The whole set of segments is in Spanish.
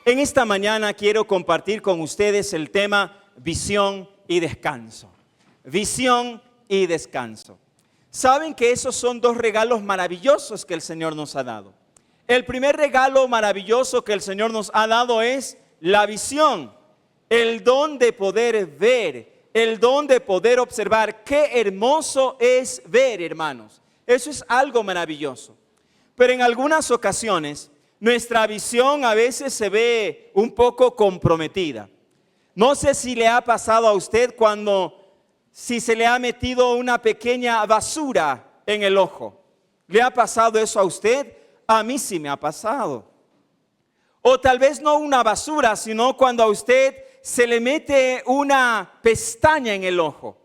En esta mañana quiero compartir con ustedes el tema visión y descanso. Visión y descanso. Saben que esos son dos regalos maravillosos que el Señor nos ha dado. El primer regalo maravilloso que el Señor nos ha dado es la visión, el don de poder ver, el don de poder observar. Qué hermoso es ver, hermanos. Eso es algo maravilloso. Pero en algunas ocasiones nuestra visión a veces se ve un poco comprometida. No sé si le ha pasado a usted si se le ha metido una pequeña basura en el ojo. ¿Le ha pasado eso a usted? A mí sí me ha pasado. O tal vez no una basura, sino cuando a usted se le mete una pestaña en el ojo.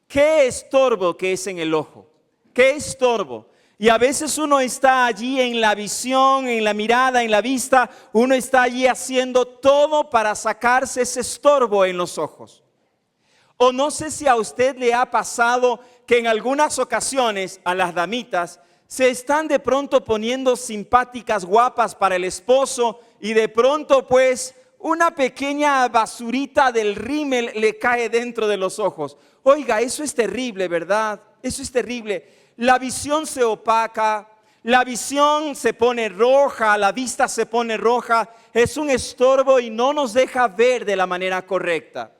Qué estorbo que es en el ojo. Qué estorbo. Y a veces uno está allí en la visión, en la mirada, en la vista. Uno está allí haciendo todo para sacarse ese estorbo en los ojos. O no sé si a usted le ha pasado que en algunas ocasiones a las damitas se están de pronto poniendo simpáticas, guapas para el esposo y de pronto pues una pequeña basurita del rímel le cae dentro de los ojos. Oiga, eso es terrible, ¿verdad? Eso es terrible. La visión se opaca, la visión se pone roja, la vista se pone roja. Es un estorbo y no nos deja ver de la manera correcta.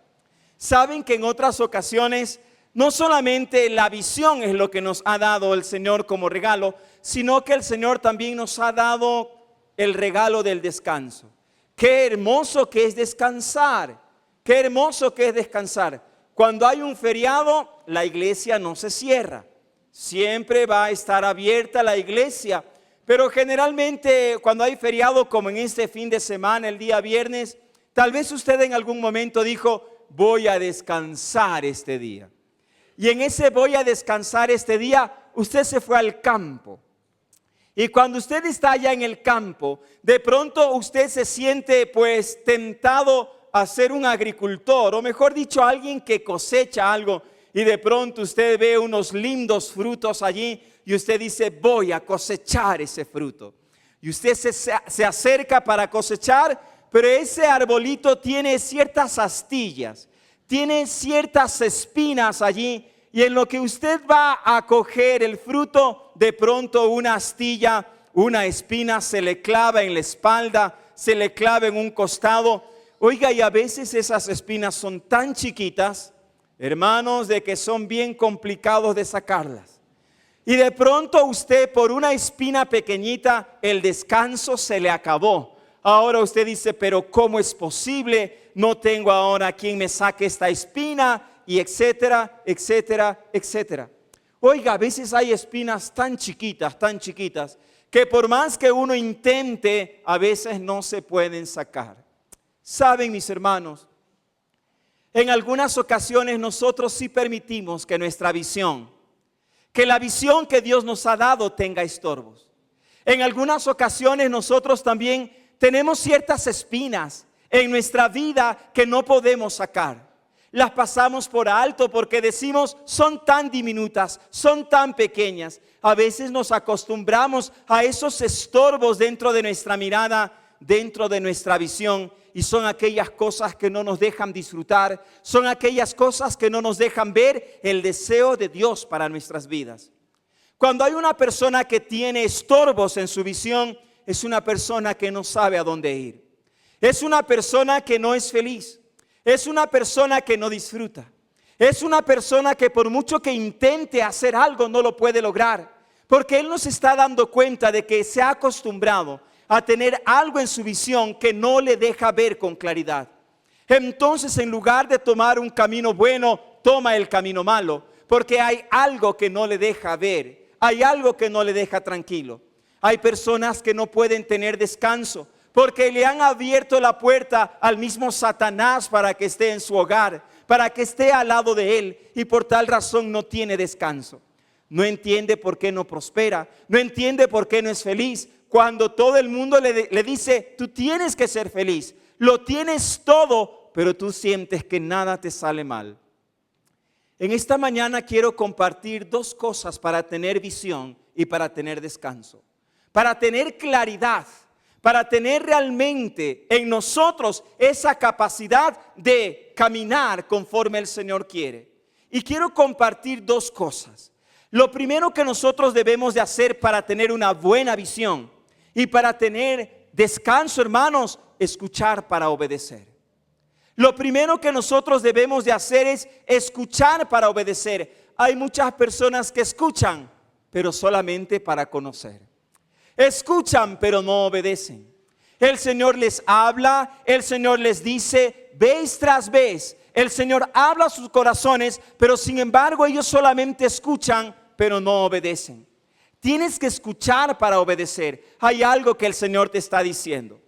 Saben que en otras ocasiones no solamente la visión es lo que nos ha dado el Señor como regalo, sino que el Señor también nos ha dado el regalo del descanso. Qué hermoso que es descansar, qué hermoso que es descansar. Cuando hay un feriado, la iglesia no se cierra. Siempre va a estar abierta la iglesia, pero generalmente cuando hay feriado como en este fin de semana, el día viernes, tal vez usted en algún momento dijo, voy a descansar este día. Y en ese voy a descansar este día, usted se fue al campo. Y cuando usted está allá en el campo, de pronto usted se siente pues tentado a ser un agricultor, o mejor dicho, alguien que cosecha algo. Y de pronto usted ve unos lindos frutos allí y usted dice, voy a cosechar ese fruto. Y usted se acerca para cosechar, pero ese arbolito tiene ciertas astillas, tiene ciertas espinas allí. Y en lo que usted va a coger el fruto, de pronto una astilla, una espina se le clava en la espalda, se le clava en un costado. Oiga, y a veces esas espinas son tan chiquitas, hermanos, de que son bien complicados de sacarlas. Y de pronto usted por una espina pequeñita, el descanso se le acabó. Ahora usted dice, pero ¿cómo es posible? No tengo ahora quien me saque esta espina, y etcétera, etcétera, etcétera. Oiga, a veces hay espinas tan chiquitas, que por más que uno intente, a veces no se pueden sacar. Saben, mis hermanos, en algunas ocasiones nosotros sí permitimos que nuestra visión, que la visión que Dios nos ha dado tenga estorbos. En algunas ocasiones nosotros también tenemos ciertas espinas en nuestra vida que no podemos sacar. Las pasamos por alto porque decimos son tan diminutas, son tan pequeñas. A veces nos acostumbramos a esos estorbos dentro de nuestra mirada, dentro de nuestra visión. Y son aquellas cosas que no nos dejan disfrutar, son aquellas cosas que no nos dejan ver el deseo de Dios para nuestras vidas. Cuando hay una persona que tiene estorbos en su visión, es una persona que no sabe a dónde ir. Es una persona que no es feliz. Es una persona que no disfruta. Es una persona que por mucho que intente hacer algo no lo puede lograr. Porque él no se está dando cuenta de que se ha acostumbrado a tener algo en su visión que no le deja ver con claridad. Entonces, en lugar de tomar un camino bueno, toma el camino malo, porque hay algo que no le deja ver, hay algo que no le deja tranquilo. Hay personas que no pueden tener descanso, porque le han abierto la puerta al mismo Satanás para que esté en su hogar, para que esté al lado de él, y por tal razón no tiene descanso. No entiende por qué no prospera, no entiende por qué no es feliz, cuando todo el mundo le dice, tú tienes que ser feliz, lo tienes todo, pero tú sientes que nada te sale mal. En esta mañana quiero compartir dos cosas para tener visión y para tener descanso, para tener claridad, para tener realmente en nosotros esa capacidad de caminar conforme el Señor quiere. Y quiero compartir dos cosas. Lo primero que nosotros debemos de hacer para tener una buena visión y para tener descanso, hermanos, escuchar para obedecer. Lo primero que nosotros debemos de hacer es escuchar para obedecer. Hay muchas personas que escuchan, pero solamente para conocer. Escuchan, pero no obedecen. El Señor les habla, el Señor les dice vez tras vez. El Señor habla a sus corazones, pero sin embargo ellos solamente escuchan, pero no obedecen. Tienes que escuchar para obedecer. Hay algo que el Señor te está diciendo.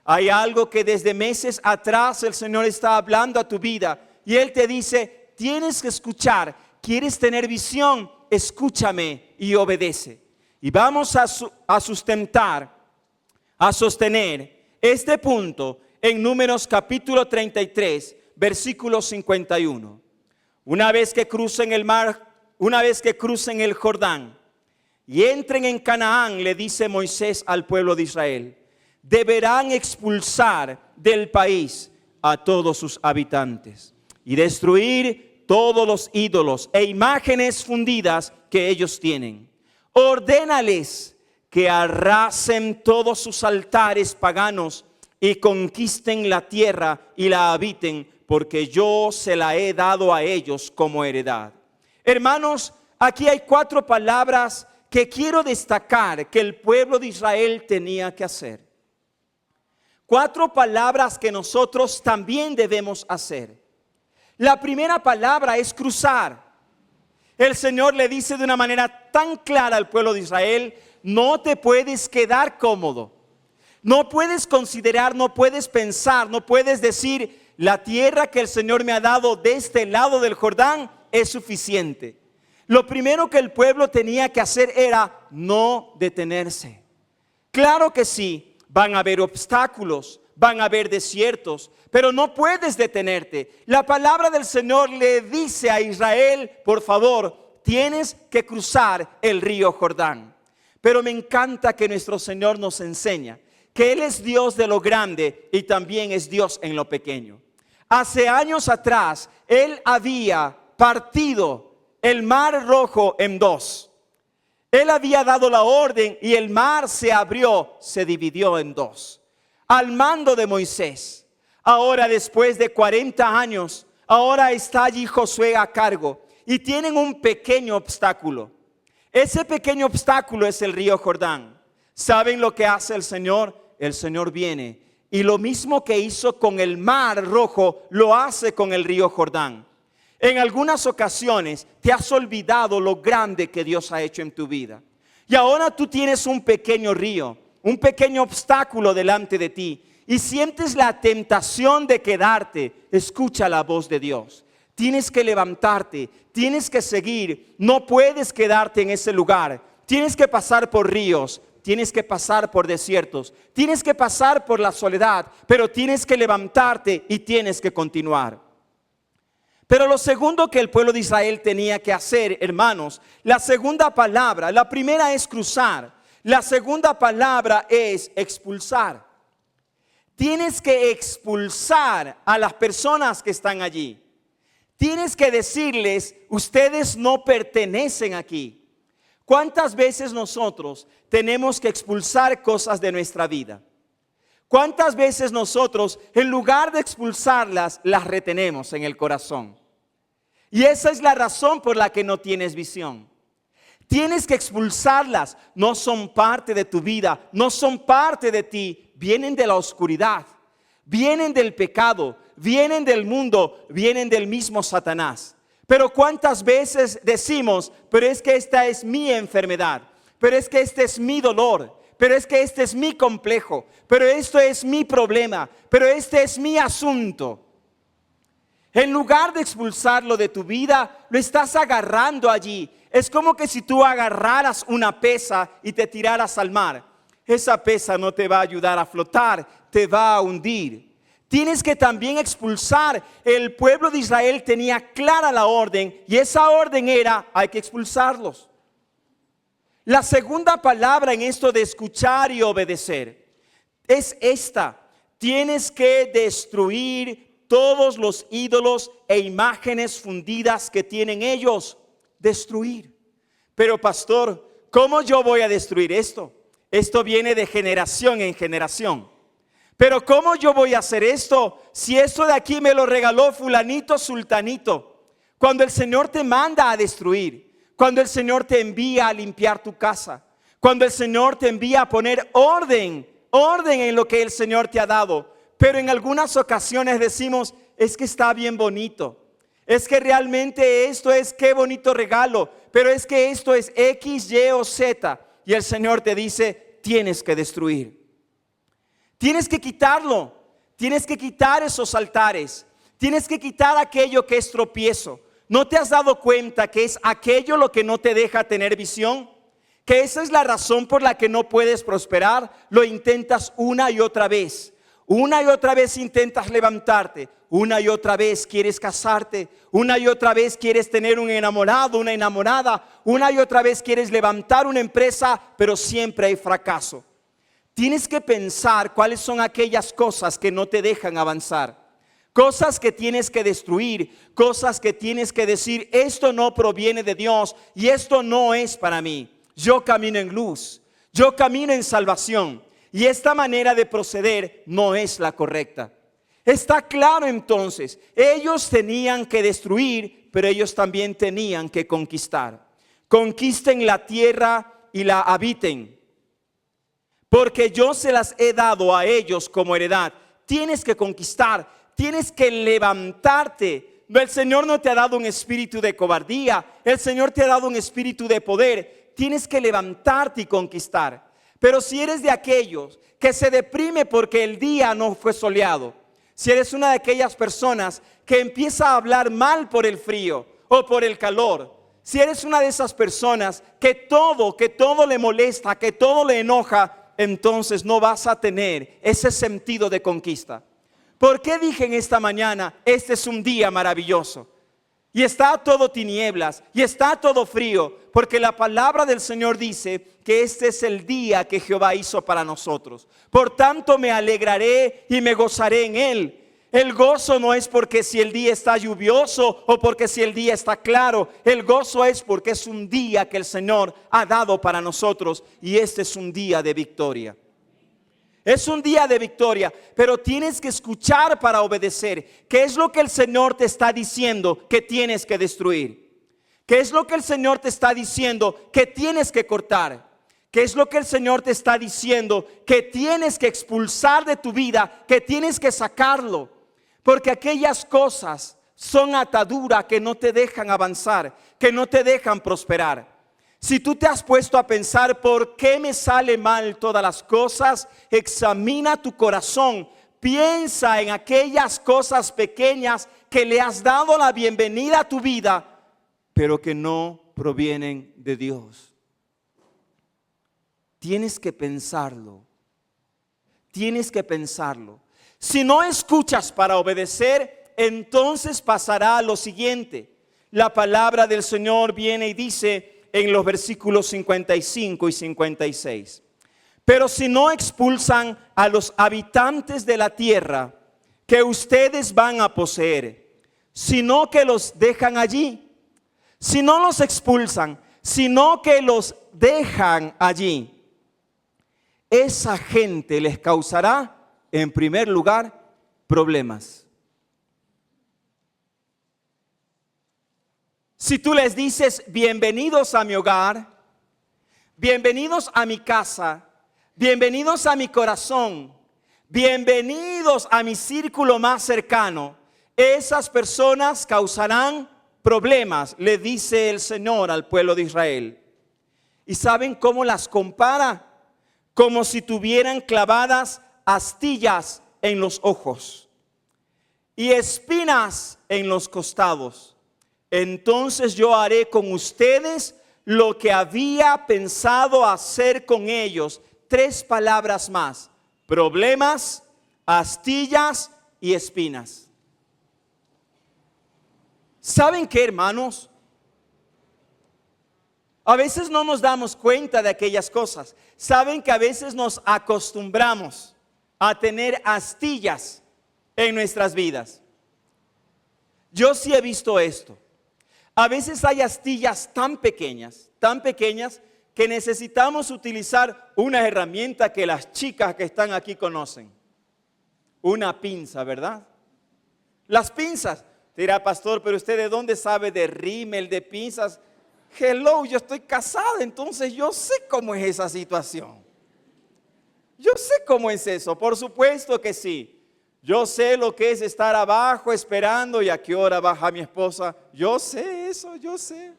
Hay algo que desde meses atrás el Señor está hablando a tu vida. Y Él te dice, tienes que escuchar. ¿Quieres tener visión? Escúchame y obedece. Y vamos a sostener este punto en Números capítulo 33, versículo 51. Una vez que crucen el mar, una vez que crucen el Jordán y entren en Canaán, le dice Moisés al pueblo de Israel, deberán expulsar del país a todos sus habitantes y destruir todos los ídolos e imágenes fundidas que ellos tienen. Ordénales que arrasen todos sus altares paganos y conquisten la tierra y la habiten, porque yo se la he dado a ellos como heredad. Hermanos, aquí hay 4 palabras que quiero destacar que el pueblo de Israel tenía que hacer. 4 palabras que nosotros también debemos hacer. La primera palabra es cruzar. El Señor le dice de una manera tan clara al pueblo de Israel, no te puedes quedar cómodo. No puedes considerar, no puedes pensar, no puedes decir, la tierra que el Señor me ha dado de este lado del Jordán es suficiente. Lo primero que el pueblo tenía que hacer era no detenerse. Claro que sí, van a haber obstáculos, van a haber desiertos, pero no puedes detenerte. La palabra del Señor le dice a Israel, por favor, tienes que cruzar el río Jordán. Pero me encanta que nuestro Señor nos enseña que Él es Dios de lo grande y también es Dios en lo pequeño. Hace años atrás, Él había partido el mar Rojo en 2. Él había dado la orden y el mar se abrió, se dividió en 2. Al mando de Moisés. Ahora, después de 40 años, ahora está allí Josué a cargo y tienen un pequeño obstáculo. Ese pequeño obstáculo es el río Jordán. ¿Saben lo que hace el Señor? El Señor viene y lo mismo que hizo con el mar Rojo, lo hace con el río Jordán. En algunas ocasiones te has olvidado lo grande que Dios ha hecho en tu vida. Y ahora tú tienes un pequeño río, un pequeño obstáculo delante de ti y sientes la tentación de quedarte. Escucha la voz de Dios. Tienes que levantarte, tienes que seguir, no puedes quedarte en ese lugar. Tienes que pasar por ríos, tienes que pasar por desiertos, tienes que pasar por la soledad, pero tienes que levantarte y tienes que continuar. Pero lo segundo que el pueblo de Israel tenía que hacer, hermanos, la segunda palabra, la primera es cruzar, la segunda palabra es expulsar. Tienes que expulsar a las personas que están allí. Tienes que decirles, ustedes no pertenecen aquí. ¿Cuántas veces nosotros tenemos que expulsar cosas de nuestra vida? ¿Cuántas veces nosotros, en lugar de expulsarlas, las retenemos en el corazón? Y esa es la razón por la que no tienes visión. Tienes que expulsarlas. No son parte de tu vida, no son parte de ti. Vienen de la oscuridad, vienen del pecado, vienen del mundo, vienen del mismo Satanás. Pero ¿cuántas veces decimos, pero es que esta es mi enfermedad, pero es que este es mi dolor, pero es que este es mi complejo, pero esto es mi problema, pero este es mi asunto? En lugar de expulsarlo de tu vida, lo estás agarrando allí. Es como que si tú agarraras una pesa y te tiraras al mar. Esa pesa no te va a ayudar a flotar, te va a hundir. Tienes que también expulsar. El pueblo de Israel tenía clara la orden y esa orden era, hay que expulsarlos. La segunda palabra en esto de escuchar y obedecer. es esta: tienes que destruir todos los ídolos e imágenes fundidas que tienen ellos. Destruir. Pero pastor, ¿cómo yo voy a destruir esto? Esto viene de generación en generación. Pero ¿cómo yo voy a hacer esto si esto de aquí me lo regaló fulanito, sultanito? Cuando el Señor te manda a destruir, cuando el Señor te envía a limpiar tu casa, cuando el Señor te envía a poner orden en lo que el Señor te ha dado. Pero en algunas ocasiones decimos, es que está bien bonito, es que realmente esto es, qué bonito regalo, pero es que esto es X, Y o Z. Y el Señor te dice, tienes que destruir, tienes que quitarlo, tienes que quitar esos altares, tienes que quitar aquello que es tropiezo. ¿No te has dado cuenta que es aquello lo que no te deja tener visión? Que esa es la razón por la que no puedes prosperar. Lo intentas una y otra vez. Una y otra vez intentas levantarte. Una y otra vez quieres casarte. Una y otra vez quieres tener un enamorado, una enamorada. Una y otra vez quieres levantar una empresa, pero siempre hay fracaso. Tienes que pensar cuáles son aquellas cosas que no te dejan avanzar. Cosas que tienes que destruir, cosas que tienes que decir, esto no proviene de Dios y esto no es para mí. Yo camino en luz, yo camino en salvación y esta manera de proceder no es la correcta. Está claro entonces, ellos tenían que destruir, pero ellos también tenían que conquistar. Conquisten la tierra y la habiten, porque yo se las he dado a ellos como heredad. Tienes que conquistar. Tienes que levantarte. El Señor no te ha dado un espíritu de cobardía. El Señor te ha dado un espíritu de poder. Tienes que levantarte y conquistar. Pero si eres de aquellos que se deprime porque el día no fue soleado, si eres una de aquellas personas que empieza a hablar mal por el frío o por el calor, si eres una de esas personas que todo le molesta, que todo le enoja, entonces no vas a tener ese sentido de conquista. ¿Por qué dije en esta mañana, este es un día maravilloso? Y está todo tinieblas, y está todo frío, porque la palabra del Señor dice que este es el día que Jehová hizo para nosotros. Por tanto me alegraré y me gozaré en él. El gozo no es porque si el día está lluvioso o porque si el día está claro. El gozo es porque es un día que el Señor ha dado para nosotros, y este es un día de victoria. Es un día de victoria, pero tienes que escuchar para obedecer. ¿Qué es lo que el Señor te está diciendo que tienes que destruir? ¿Qué es lo que el Señor te está diciendo que tienes que cortar? ¿Qué es lo que el Señor te está diciendo que tienes que expulsar de tu vida, que tienes que sacarlo? Porque aquellas cosas son atadura que no te dejan avanzar, que no te dejan prosperar. Si tú te has puesto a pensar, ¿por qué me sale mal todas las cosas? Examina tu corazón, piensa en aquellas cosas pequeñas que le has dado la bienvenida a tu vida, pero que no provienen de Dios. Tienes que pensarlo, tienes que pensarlo. Si no escuchas para obedecer, entonces pasará lo siguiente. La palabra del Señor viene y dice en los versículos 55 y 56. Pero si no expulsan a los habitantes de la tierra que ustedes van a poseer, sino que los dejan allí, si no los expulsan, sino que los dejan allí, esa gente les causará, en primer lugar, problemas. Si tú les dices, bienvenidos a mi hogar, bienvenidos a mi casa, bienvenidos a mi corazón, bienvenidos a mi círculo más cercano, esas personas causarán problemas, le dice el Señor al pueblo de Israel. ¿Y saben cómo las compara? Como si tuvieran clavadas astillas en los ojos y espinas en los costados. Entonces yo haré con ustedes lo que había pensado hacer con ellos. 3 palabras más: problemas, astillas y espinas. ¿Saben qué, hermanos? A veces no nos damos cuenta de aquellas cosas. Saben que a veces nos acostumbramos. a tener astillas en nuestras vidas. Yo sí he visto esto. A veces hay astillas tan pequeñas, que necesitamos utilizar una herramienta que las chicas que están aquí conocen. Una pinza, ¿verdad? Las pinzas. Dirá, pastor, pero usted ¿de dónde sabe de rímel, de pinzas? Hello, yo estoy casada, entonces yo sé cómo es esa situación. Yo sé cómo es eso, por supuesto que sí. Yo sé lo que es estar abajo esperando y a qué hora baja mi esposa. Yo sé eso, yo sé.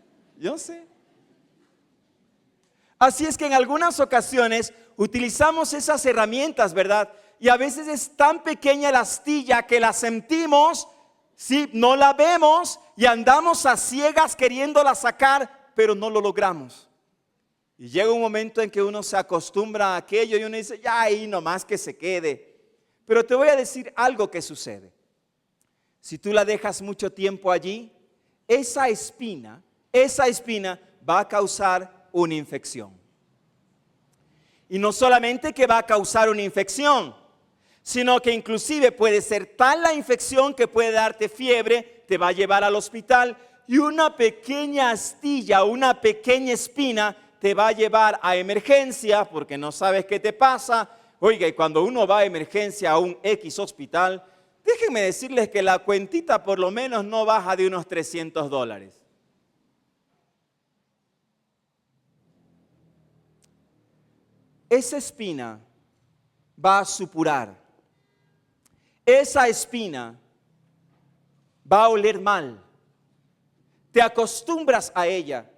Así es que en algunas ocasiones utilizamos esas herramientas, ¿verdad? Y a veces es tan pequeña la astilla que la sentimos, sí, no la vemos y andamos a ciegas queriéndola sacar, pero no lo logramos. Y llega un momento en que uno se acostumbra a aquello y uno dice, ya ahí nomás que se quede. Pero te voy a decir algo que sucede. Si tú la dejas mucho tiempo allí, esa espina va a causar una infección. Y no solamente que va a causar una infección, sino que inclusive puede ser tal la infección que puede darte fiebre, te va a llevar al hospital y una pequeña astilla, una pequeña espina te va a llevar a emergencia porque no sabes qué te pasa. Oiga, y cuando uno va a emergencia a un X hospital, déjenme decirles que la cuentita por lo menos no baja de unos $300. Esa espina va a supurar. Esa espina va a oler mal. Te acostumbras a ella.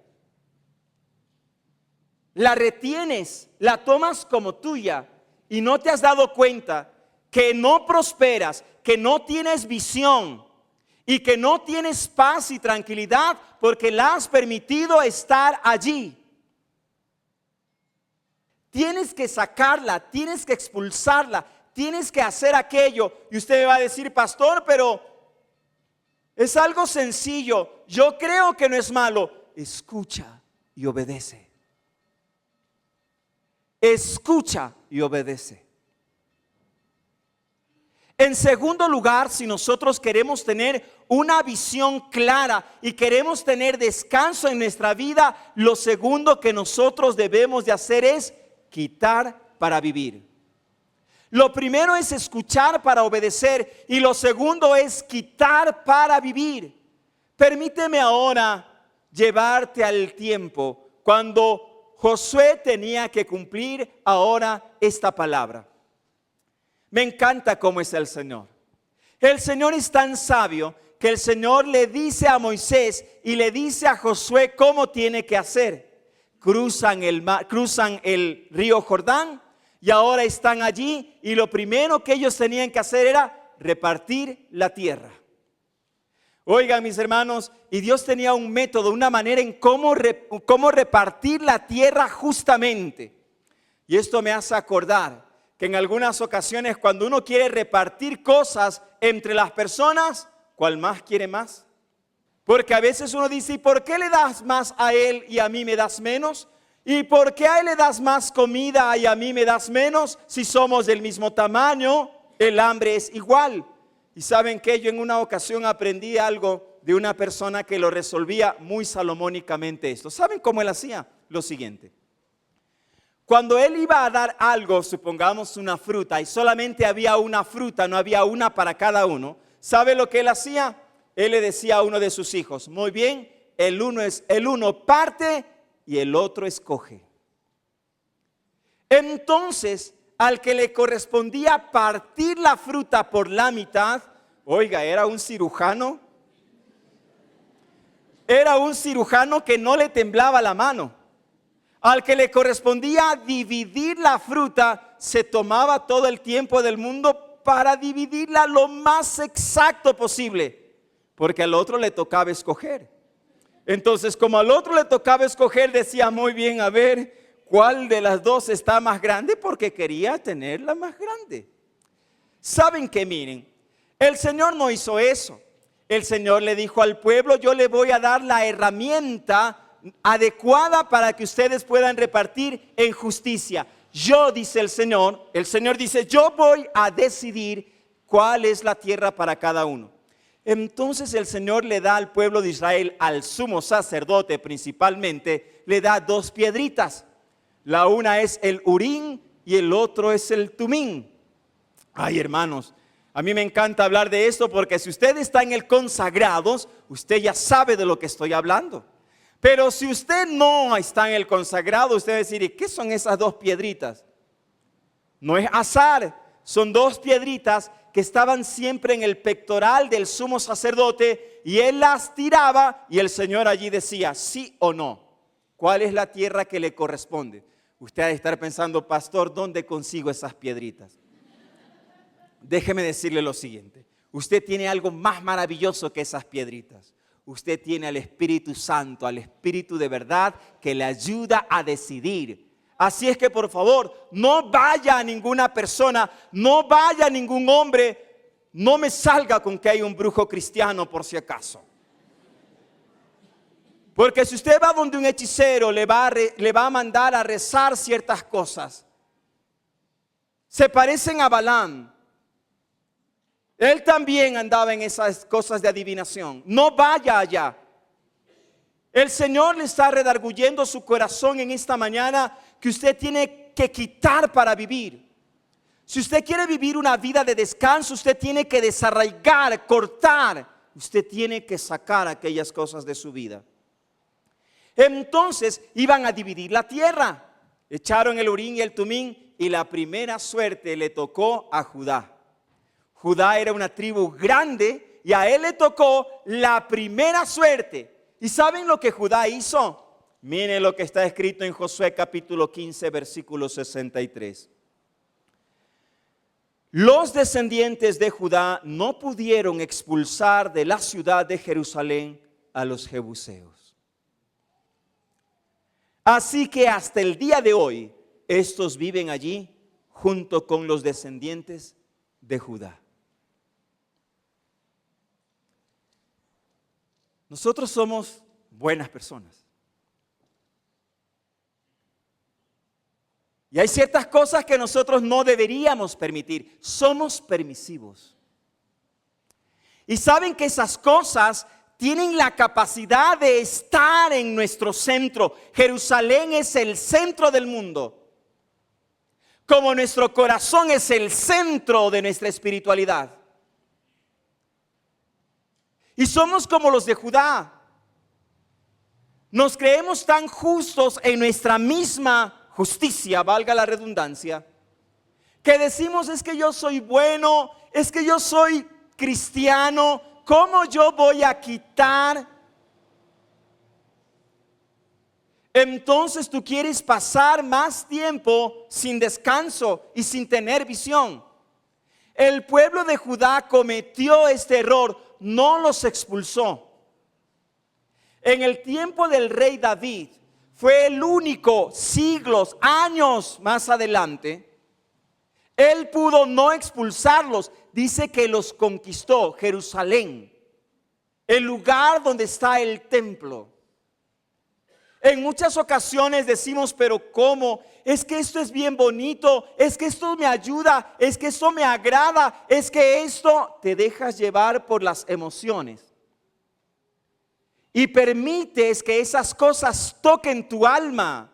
La retienes, la tomas como tuya y no te has dado cuenta que no prosperas, que no tienes visión y que no tienes paz y tranquilidad porque la has permitido estar allí. Tienes que sacarla, tienes que expulsarla, tienes que hacer aquello. Y usted me va a decir, pastor, pero es algo sencillo. Yo creo que no es malo. Escucha y obedece. Escucha y obedece. En segundo lugar, si nosotros queremos tener una visión clara y queremos tener descanso en nuestra vida, lo segundo que nosotros debemos de hacer es quitar para vivir. Lo primero es escuchar para obedecer y lo segundo es quitar para vivir. Permíteme ahora llevarte al tiempo cuando Josué tenía que cumplir ahora esta palabra. Me encanta cómo es el Señor. El Señor es tan sabio que el Señor le dice a Moisés y le dice a Josué cómo tiene que hacer. Cruzan el río Jordán y ahora están allí y lo primero que ellos tenían que hacer era repartir la tierra. Oigan, mis hermanos, y Dios tenía un método, una manera en cómo repartir la tierra justamente. Y esto me hace acordar que en algunas ocasiones cuando uno quiere repartir cosas entre las personas, ¿cuál más quiere más? Porque a veces uno dice, ¿y por qué le das más a él y a mí me das menos? ¿Y por qué a él le das más comida y a mí me das menos? Si somos del mismo tamaño, el hambre es igual. Y saben que yo en una ocasión aprendí algo de una persona que lo resolvía muy salomónicamente esto. ¿Saben cómo él hacía? Lo siguiente. Cuando él iba a dar algo, supongamos una fruta, y solamente había una fruta, no había una para cada uno, ¿sabe lo que él hacía? Él le decía a uno de sus hijos, muy bien, el uno parte y el otro escoge. Entonces, al que le correspondía partir la fruta por la mitad, oiga, era un cirujano que no le temblaba la mano. Al que le correspondía dividir la fruta, se tomaba todo el tiempo del mundo para dividirla lo más exacto posible, porque al otro le tocaba escoger. Entonces, como al otro le tocaba escoger, decía muy bien, a ver, ¿cuál de las dos está más grande? Porque quería tenerla más grande. ¿Saben qué? Miren, el Señor no hizo eso. El Señor le dijo al pueblo, yo le voy a dar la herramienta adecuada para que ustedes puedan repartir en justicia. Yo, dice el Señor dice, yo voy a decidir cuál es la tierra para cada uno. Entonces el Señor le da al pueblo de Israel, al sumo sacerdote principalmente, le da 2 piedritas. La una es el Urín y el otro es el Tumín. Ay, hermanos, a mí me encanta hablar de esto porque si usted está en el consagrados, usted ya sabe de lo que estoy hablando. Pero si usted no está en el consagrado, usted va a decir, ¿y qué son esas 2 piedritas? No es azar, son 2 piedritas que estaban siempre en el pectoral del sumo sacerdote y él las tiraba y el Señor allí decía, sí o no, ¿cuál es la tierra que le corresponde? Usted ha de estar pensando, pastor, ¿dónde consigo esas piedritas? Déjeme decirle lo siguiente, usted tiene algo más maravilloso que esas piedritas. Usted tiene al Espíritu Santo, al Espíritu de verdad que le ayuda a decidir. Así es que por favor, no vaya a ninguna persona, no vaya a ningún hombre, no me salga con que hay un brujo cristiano por si acaso. Porque si usted va donde un hechicero le va a mandar a rezar ciertas cosas, se parecen a Balaam. Él también andaba en esas cosas de adivinación. No vaya allá. El Señor le está redarguyendo su corazón en esta mañana que usted tiene que quitar para vivir. Si usted quiere vivir una vida de descanso, usted tiene que desarraigar, cortar. Usted tiene que sacar aquellas cosas de su vida. Entonces iban a dividir la tierra. Echaron el Urín y el Tumín y la primera suerte le tocó a Judá. Judá era una tribu grande y a él le tocó la primera suerte. ¿Y saben lo que Judá hizo? Miren lo que está escrito en Josué capítulo 15, versículo 63. Los descendientes de Judá no pudieron expulsar de la ciudad de Jerusalén a los jebuseos. Así que hasta el día de hoy, estos viven allí junto con los descendientes de Judá. Nosotros somos buenas personas. Y hay ciertas cosas que nosotros no deberíamos permitir. Somos permisivos. Y saben que esas cosas tienen la capacidad de estar en nuestro centro. Jerusalén es el centro del mundo. Como nuestro corazón es el centro de nuestra espiritualidad. Y somos como los de Judá. Nos creemos tan justos en nuestra misma justicia, valga la redundancia, que decimos es que yo soy bueno, es que yo soy cristiano, ¿cómo yo voy a quitar? Entonces tú quieres pasar más tiempo sin descanso y sin tener visión. El pueblo de Judá cometió este error. No los expulsó. En el tiempo del rey David, fue el único, siglos, años más adelante, él pudo no expulsarlos. Dice que los conquistó, Jerusalén, el lugar donde está el templo. En muchas ocasiones decimos, pero ¿cómo? Es que esto es bien bonito, es que esto me ayuda, es que esto me agrada, es que esto te dejas llevar por las emociones. Y permites que esas cosas toquen tu alma.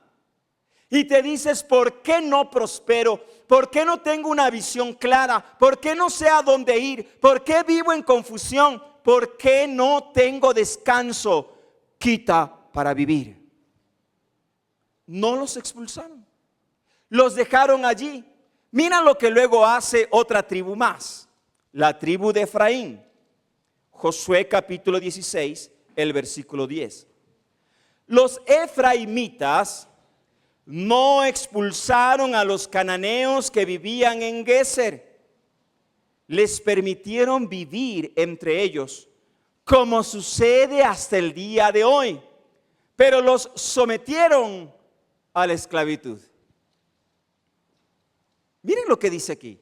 Y te dices, ¿por qué no prospero? ¿Por qué no tengo una visión clara? ¿Por qué no sé a dónde ir? ¿Por qué vivo en confusión? ¿Por qué no tengo descanso? Quita para vivir. No los expulsaron. Los dejaron allí. Mira lo que luego hace otra tribu más. La tribu de Efraín. Josué capítulo 16, el versículo 10. Los efraimitas no expulsaron a los cananeos que vivían en Geser. Les permitieron vivir entre ellos, como sucede hasta el día de hoy. Pero los sometieron a la esclavitud. Miren lo que dice aquí.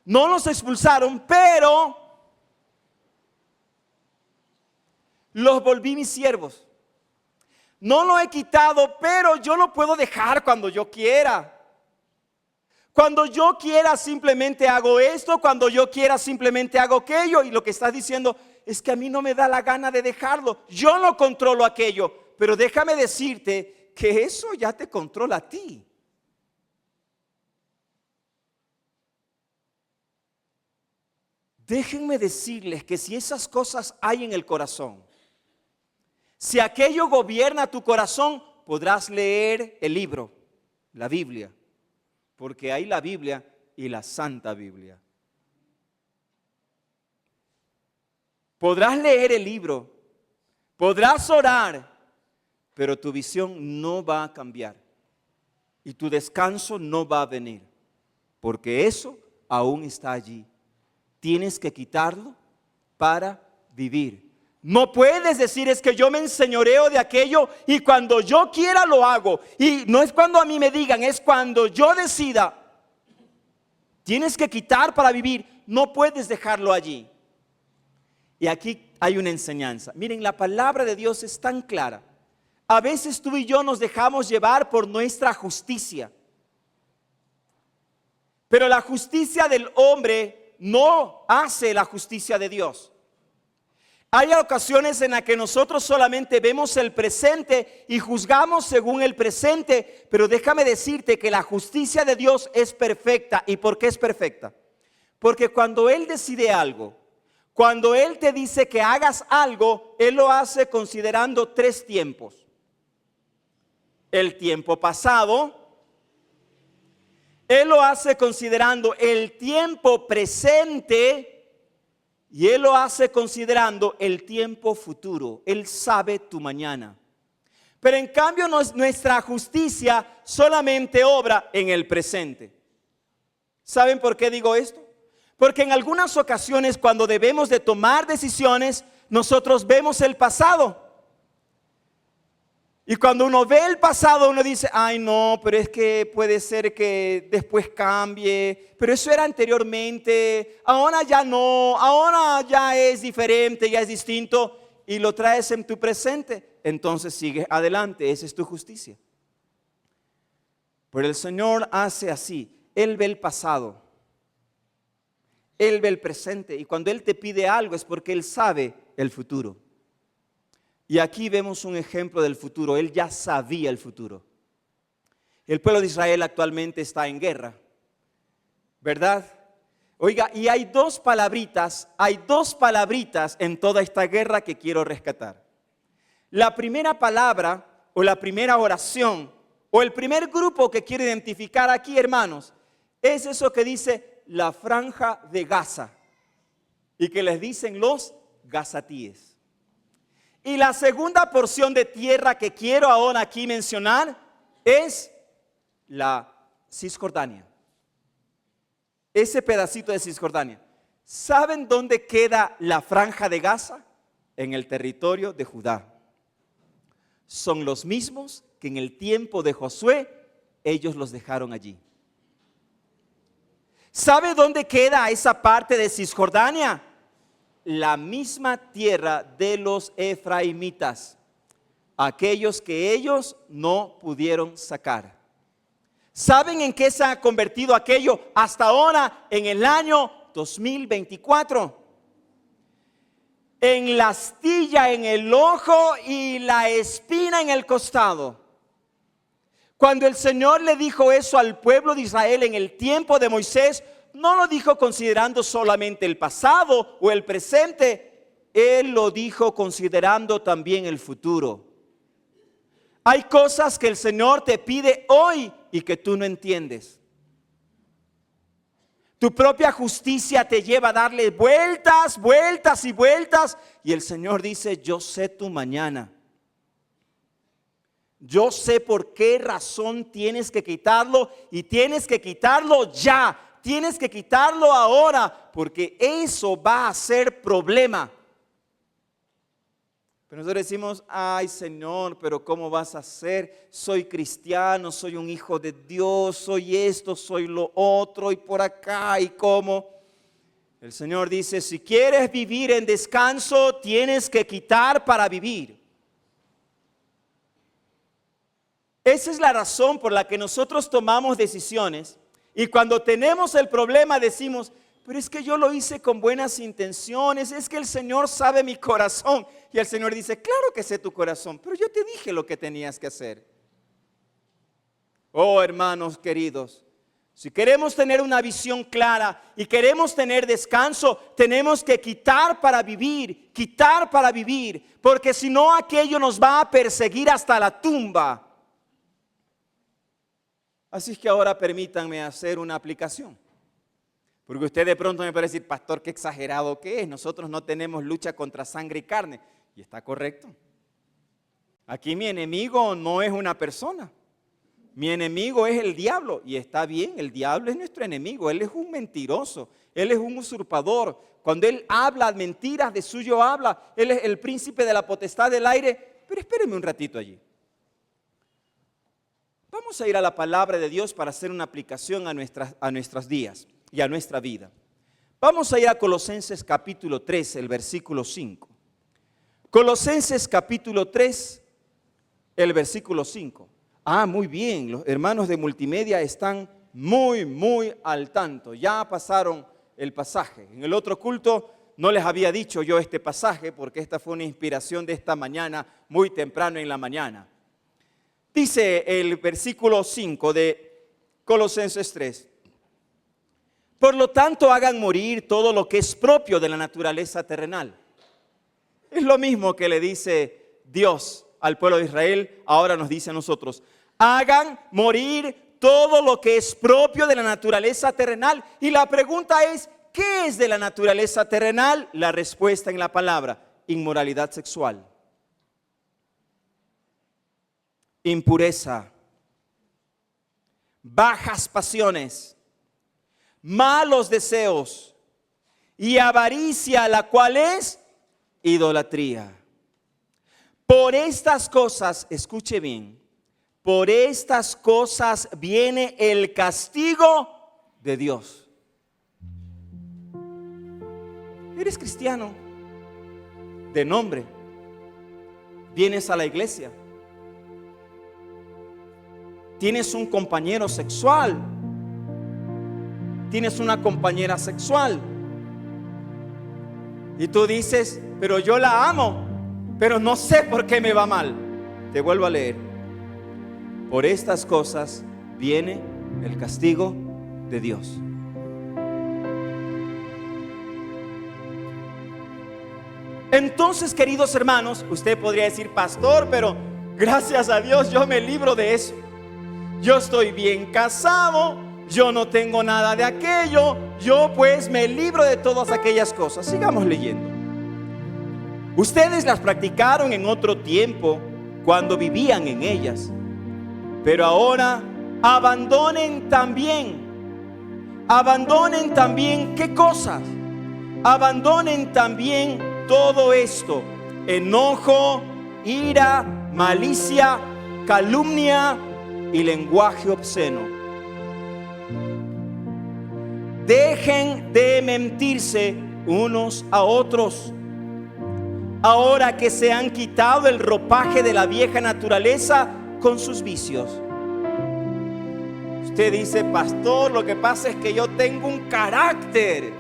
No los expulsaron, pero los volví mis siervos. no lo he quitado, pero yo lo puedo dejar cuando yo quiera. Cuando yo quiera simplemente hago esto, cuando yo quiera simplemente hago aquello. Y lo que estás diciendo es que a mí no me da la gana de dejarlo. Yo no controlo aquello, pero déjame decirte que eso ya te controla a ti. Déjenme decirles que si esas cosas hay en el corazón, si aquello gobierna tu corazón, podrás leer el libro, la Biblia, porque hay la Biblia y la Santa Biblia. Podrás leer el libro, podrás orar, pero tu visión no va a cambiar y tu descanso no va a venir, porque eso aún está allí. Tienes que quitarlo para vivir. No puedes decir es que yo me enseñoreo de aquello y cuando yo quiera lo hago. Y no es cuando a mí me digan, es cuando yo decida. Tienes que quitar para vivir. No puedes dejarlo allí. Y aquí hay una enseñanza. Miren, la palabra de Dios es tan clara. A veces tú y yo nos dejamos llevar por nuestra justicia. Pero la justicia del hombre no hace la justicia de Dios. Hay ocasiones en las que nosotros solamente vemos el presente y juzgamos según el presente, pero déjame decirte que la justicia de Dios es perfecta. ¿Y por qué es perfecta? Porque cuando Él decide algo, cuando Él te dice que hagas algo, Él lo hace considerando 3 tiempos. El tiempo pasado, Él lo hace considerando el tiempo presente y Él lo hace considerando el tiempo futuro. Él sabe tu mañana. Pero en cambio nuestra justicia solamente obra en el presente. ¿Saben por qué digo esto? Porque en algunas ocasiones cuando debemos de tomar decisiones, nosotros vemos el pasado. Y cuando uno ve el pasado, uno dice, ay no, pero es que puede ser que después cambie, pero eso era anteriormente, ahora ya no, ahora ya es diferente, ya es distinto, y lo traes en tu presente, entonces sigues adelante, esa es tu justicia. Pero el Señor hace así, Él ve el pasado, Él ve el presente, y cuando Él te pide algo es porque Él sabe el futuro. Y aquí vemos un ejemplo del futuro. Él ya sabía el futuro. El pueblo de Israel actualmente está en guerra, ¿verdad? Oiga, y hay dos palabritas en toda esta guerra que quiero rescatar. La primera palabra o la primera oración o el primer grupo que quiero identificar aquí, hermanos, es eso que dice la franja de Gaza y que les dicen los gazatíes. Y la segunda porción de tierra que quiero ahora aquí mencionar es la Cisjordania. Ese pedacito de Cisjordania. ¿Saben dónde queda la franja de Gaza? En el territorio de Judá. Son los mismos que en el tiempo de Josué ellos los dejaron allí. ¿Sabe dónde queda esa parte de Cisjordania? La misma tierra de los efraimitas, aquellos que ellos no pudieron sacar. ¿Saben en qué se ha convertido aquello hasta ahora en el año 2024? En la astilla en el ojo y la espina en el costado. Cuando el Señor le dijo eso al pueblo de Israel en el tiempo de Moisés, no lo dijo considerando solamente el pasado o el presente, Él lo dijo considerando también el futuro. Hay cosas que el Señor te pide hoy y que tú no entiendes. Tu propia justicia te lleva a darle vueltas, vueltas y vueltas, y el Señor dice, yo sé tu mañana. Yo sé por qué razón tienes que quitarlo y tienes que quitarlo ya. Tienes que quitarlo ahora porque eso va a ser problema. Pero nosotros decimos, ay Señor, pero ¿cómo vas a hacer? Soy cristiano, soy un hijo de Dios, soy esto, soy lo otro y por acá y cómo. El Señor dice, si quieres vivir en descanso, tienes que quitar para vivir. Esa es la razón por la que nosotros tomamos decisiones y cuando tenemos el problema decimos, pero es que yo lo hice con buenas intenciones, es que el Señor sabe mi corazón. Y el Señor dice, claro que sé tu corazón, pero yo te dije lo que tenías que hacer. Oh, hermanos queridos, si queremos tener una visión clara y queremos tener descanso, tenemos que quitar para vivir, porque si no aquello nos va a perseguir hasta la tumba. Así que ahora permítanme hacer una aplicación. Porque usted de pronto me puede decir, pastor, qué exagerado que es. Nosotros no tenemos lucha contra sangre y carne. Y está correcto. Aquí mi enemigo no es una persona. Mi enemigo es el diablo. Y está bien, el diablo es nuestro enemigo. Él es un mentiroso. Él es un usurpador. Cuando él habla mentiras, de suyo habla. Él es el príncipe de la potestad del aire. Pero espérenme un ratito allí. Vamos a ir a la palabra de Dios para hacer una aplicación a nuestros días y a nuestra vida. Vamos a ir a Colosenses capítulo 3, el versículo 5. Colosenses capítulo 3, el versículo 5. Muy bien, los hermanos de multimedia están muy al tanto. Ya pasaron el pasaje. En el otro culto no les había dicho yo este pasaje porque esta fue una inspiración de esta mañana, muy temprano en la mañana. Dice el versículo 5 de Colosenses 3. Por lo tanto, hagan morir todo lo que es propio de la naturaleza terrenal. Es lo mismo que le dice Dios al pueblo de Israel, ahora nos dice a nosotros. Hagan morir todo lo que es propio de la naturaleza terrenal. Y la pregunta es, ¿qué es de la naturaleza terrenal? La respuesta en la palabra, inmoralidad sexual. Impureza, bajas pasiones, malos deseos y avaricia, la cual es idolatría. Por estas cosas, escuche bien, por estas cosas viene el castigo de Dios. Eres cristiano de nombre, vienes a la iglesia. Tienes un compañero sexual, tienes una compañera sexual y tú dices, pero yo la amo, pero no sé por qué me va mal. Te vuelvo a leer. Por estas cosas viene el castigo de Dios. Entonces, queridos hermanos, usted podría decir, pastor, pero gracias a Dios yo me libro de eso. Yo estoy bien casado, yo no tengo nada de aquello, yo pues me libro de todas aquellas cosas. Sigamos leyendo. Ustedes las practicaron en otro tiempo cuando vivían en ellas, pero ahora abandonen también. ¿Qué cosas? Abandonen también todo esto: enojo, ira, malicia, calumnia y lenguaje obsceno. Dejen de mentirse unos a otros, ahora que se han quitado el ropaje de la vieja naturaleza con sus vicios. Usted dice, pastor, lo que pasa es que yo tengo un carácter.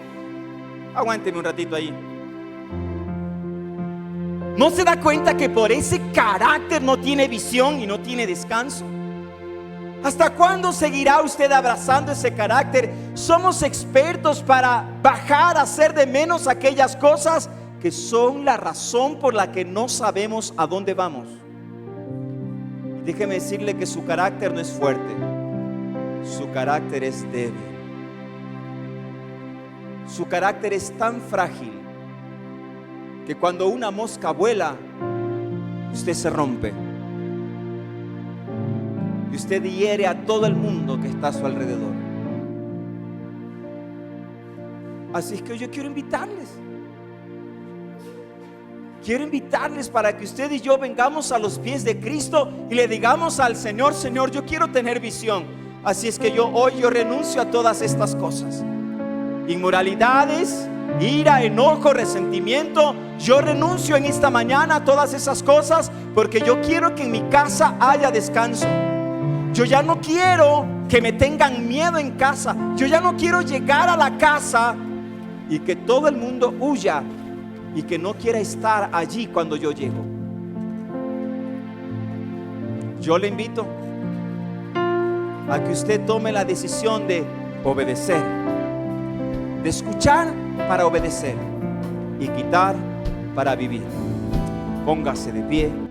Aguánteme un ratito ahí. ¿No se da cuenta que por ese carácter no tiene visión y no tiene descanso? ¿Hasta cuándo seguirá usted abrazando ese carácter? Somos expertos para bajar, hacer de menos aquellas cosas que son la razón por la que no sabemos a dónde vamos. Déjeme decirle que su carácter no es fuerte, su carácter es débil. Su carácter es tan frágil que cuando una mosca vuela, usted se rompe. Y usted hiere a todo el mundo que está a su alrededor. Así es que yo quiero invitarles. Quiero invitarles para que usted y yo vengamos a los pies de Cristo y le digamos al Señor, Señor, yo quiero tener visión. Así es que hoy yo renuncio a todas estas cosas. Inmoralidades, ira, enojo, resentimiento. Yo renuncio en esta mañana a todas esas cosas porque yo quiero que en mi casa haya descanso. Yo ya no quiero que me tengan miedo en casa. Yo ya no quiero llegar a la casa y que todo el mundo huya y que no quiera estar allí cuando yo llego. Yo le invito a que usted tome la decisión de obedecer, de escuchar para obedecer y quitar para vivir. Póngase de pie.